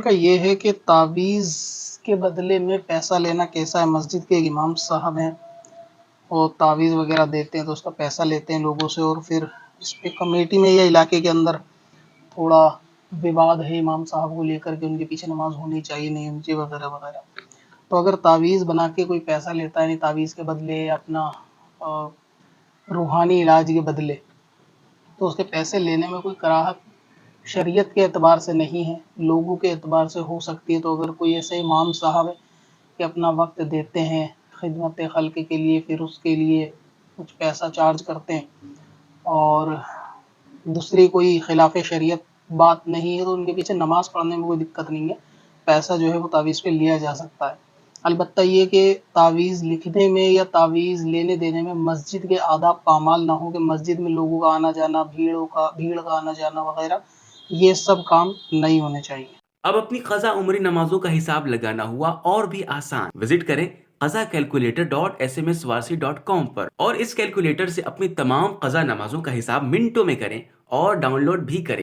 کا یہ ہے کہ تعویذ کے بدلے میں پیسہ لینا کیسا ہے؟ مسجد کے ایک امام صاحب ہیں، اور تعویذ وغیرہ دیتے ہیں تو اس کا پیسہ لیتے ہیں لوگوں سے، اور پھر اس پہ کمیٹی میں یا علاقے کے اندر تھوڑا وواد ہے امام صاحب کو لے کر کے، ان کے پیچھے نماز ہونی چاہیے نہیں ہونی چاہیے وغیرہ وغیرہ۔ تو اگر تعویذ بنا کے کوئی پیسہ لیتا ہے، یعنی تعویذ کے بدلے اپنا روحانی علاج کے بدلے، تو اس کے پیسے لینے میں کوئی کراہت شریعت کے اعتبار سے نہیں ہے، لوگوں کے اعتبار سے ہو سکتی ہے۔ تو اگر کوئی ایسے امام صاحب ہے کہ اپنا وقت دیتے ہیں خدمت خلق کے لیے، پھر اس کے لیے کچھ پیسہ چارج کرتے ہیں، اور دوسری کوئی خلاف شریعت بات نہیں ہے، تو ان کے پیچھے نماز پڑھنے میں کوئی دقت نہیں ہے، پیسہ جو ہے وہ تعویذ پہ لیا جا سکتا ہے۔ البتہ یہ کہ تعویذ لکھنے میں یا تعویذ لینے دینے میں مسجد کے آداب پامال نہ ہو، کہ مسجد میں لوگوں کا آنا جانا، بھیڑ کا آنا جانا وغیرہ، یہ سب کام نہیں ہونے چاہیے۔ اب اپنی قضا عمری نمازوں کا حساب لگانا ہوا اور بھی آسان۔ وزٹ کریں qazakalculator.smswarsi.com پر، اور اس کیلکولیٹر سے اپنی تمام قضا نمازوں کا حساب منٹوں میں کریں اور ڈاؤن لوڈ بھی کریں۔